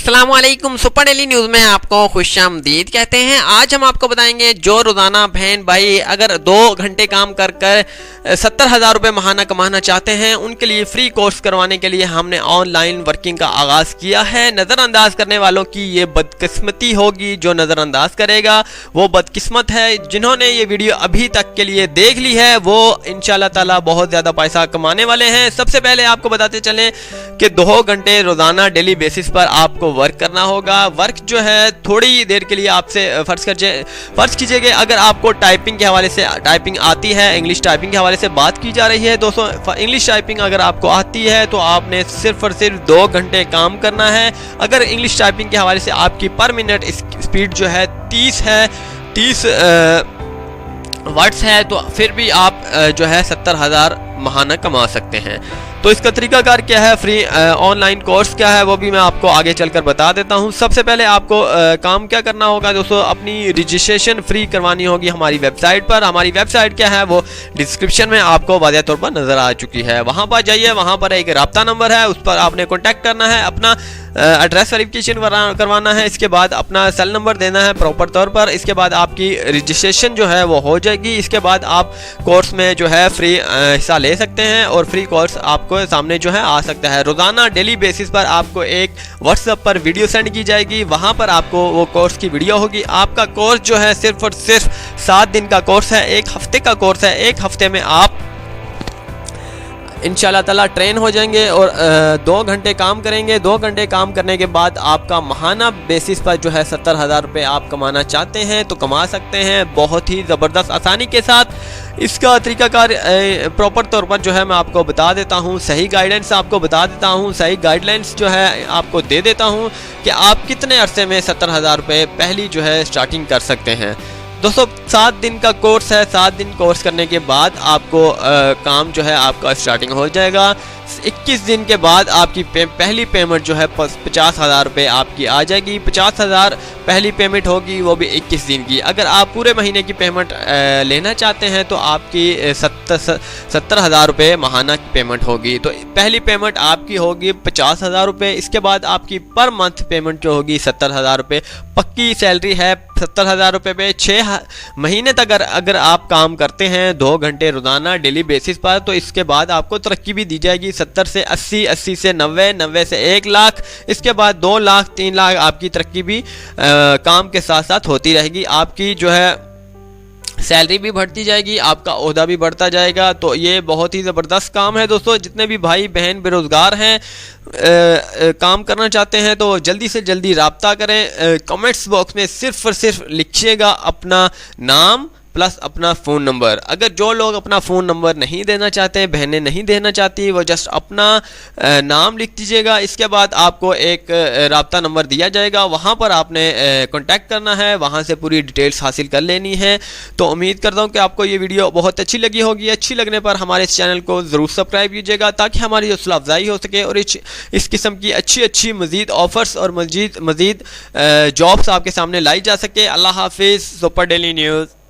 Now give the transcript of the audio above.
अस्सलामुअलैकुम। Super daily news में आपको खुशामदीद कहते हैं। आज हम आपको बताएंगे जो रोज़ाना बहन भाई अगर 2 घंटे काम कर 70,000 रुपये महाना कमाना चाहते हैं, उनके लिए फ्री कोर्स करवाने के लिए हमने ऑनलाइन वर्किंग का आगाज़ किया है। नज़रअंदाज करने वालों की ये बदकिस्मती होगी, जो नज़रअंदाज करेगा वो बदकिस्मत है। जिन्होंने ये वीडियो अभी तक के लिए देख ली है वो इंशाल्लाह ताला बहुत ज़्यादा पैसा कमाने वाले हैं। सबसे पहले आपको बताते चलें कि 2 घंटे रोज़ाना डेली बेसिस पर आपको वर्क करना होगा। वर्क जो है थोड़ी देर के लिए आपसे फर्ज कीजिए कि अगर आपको टाइपिंग के हवाले से टाइपिंग आती है, इंग्लिश टाइपिंग के हवाले से बात की जा रही है दोस्तों, इंग्लिश टाइपिंग अगर आपको आती है तो आपने सिर्फ और सिर्फ 2 घंटे काम करना है। अगर इंग्लिश टाइपिंग के हवाले से आपकी पर मिनट स्पीड जो है 30 वर्ड्स है तो फिर भी आप जो है 70,000 महाना कमा सकते हैं। तो इसका तरीकाकार क्या है, फ्री ऑनलाइन कोर्स क्या है, वो भी मैं आपको आगे चलकर बता देता हूं। सबसे पहले आपको काम क्या करना होगा दोस्तों, अपनी रजिस्ट्रेशन फ्री करवानी होगी हमारी वेबसाइट पर। हमारी वेबसाइट क्या है वो डिस्क्रिप्शन में आपको वाज़ेह तौर पर नज़र आ चुकी है। वहां पर जाइए, वहां पर एक राब्ता नंबर है, उस पर आपने कॉन्टैक्ट करना है, अपना एड्रेस वेरिफिकेशन करवाना है, इसके बाद अपना सेल नंबर देना है प्रॉपर तौर पर। इसके बाद आपकी रजिस्ट्रेशन जो है वो हो जाएगी। इसके बाद आप कोर्स में जो है फ्री हिस्सा ले सकते हैं और फ्री कोर्स आपको सामने जो है आ सकता है। रोज़ाना डेली बेसिस पर आपको एक व्हाट्सएप पर वीडियो सेंड की जाएगी, वहाँ पर आपको वो कोर्स की वीडियो होगी। आपका कोर्स जो है सिर्फ और सिर्फ 7 दिन का कोर्स है, 1 हफ्ते का कोर्स है। 1 हफ्ते में आप इंशाल्लाह ताला ट्रेन हो जाएंगे और 2 घंटे काम करेंगे। 2 घंटे काम करने के बाद आपका महाना बेसिस पर जो है 70,000 रुपये आप कमाना चाहते हैं तो कमा सकते हैं बहुत ही ज़बरदस्त आसानी के साथ। इसका तरीकाकार प्रॉपर तौर पर जो है मैं आपको बता देता हूँ, सही गाइडेंस आपको बता देता हूँ, सही गाइडलाइंस जो है आपको दे देता हूँ कि आप कितने अरसे में 70,000 रुपये पहली जो है स्टार्टिंग कर सकते हैं। दोस्तों 7 दिन का कोर्स है, 7 दिन कोर्स करने के बाद आपको काम जो है आपका स्टार्टिंग हो जाएगा। 21 दिन के बाद आपकी पहली पेमेंट जो है 50,000 रुपये आपकी आ जाएगी। 50,000 पहली पेमेंट होगी, वो भी 21 दिन की। अगर आप पूरे महीने की पेमेंट लेना चाहते हैं तो आपकी 70,000 रुपये महाना की पेमेंट होगी। तो पहली पेमेंट आपकी होगी 50,000 रुपये। इसके बाद आपकी पर मंथ पेमेंट जो होगी 70,000 रुपये। पक्की सैलरी है 70,000 रुपये पे 6 महीने तक अगर आप काम करते हैं 2 घंटे रोज़ाना डेली बेसिस पर, तो इसके बाद आपको तरक्की भी दी जाएगी 70 से 80, 80 से 90, 90 से 1 लाख। इसके बाद 2 लाख 3 लाख आपकी तरक्की भी काम के साथ साथ होती रहेगी। आपकी जो है सैलरी भी बढ़ती जाएगी, आपका ओहदा भी बढ़ता जाएगा। तो ये बहुत ही ज़बरदस्त काम है दोस्तों। जितने भी भाई बहन बेरोज़गार हैं, काम करना चाहते हैं तो जल्दी से जल्दी राब्ता करें। कमेंट्स बॉक्स में सिर्फ और सिर्फ लिखिएगा अपना नाम प्लस अपना फ़ोन नंबर। अगर जो लोग अपना फ़ोन नंबर नहीं देना चाहते, बहनें नहीं देना चाहती, वो जस्ट अपना नाम लिख दीजिएगा। इसके बाद आपको एक राब्ता नंबर दिया जाएगा, वहाँ पर आपने कांटेक्ट करना है, वहाँ से पूरी डिटेल्स हासिल कर लेनी है। तो उम्मीद करता हूँ कि आपको ये वीडियो बहुत अच्छी लगी होगी। अच्छी लगने पर हमारे इस चैनल को ज़रूर सब्सक्राइब कीजिएगा ताकि हमारी हौसला अफजाई हो सके और इस किस्म की अच्छी मज़ीद ऑफ़र्स और मज़ीद जॉब्स आपके सामने लाई जा सके। अल्लाह हाफिज़। Super daily news.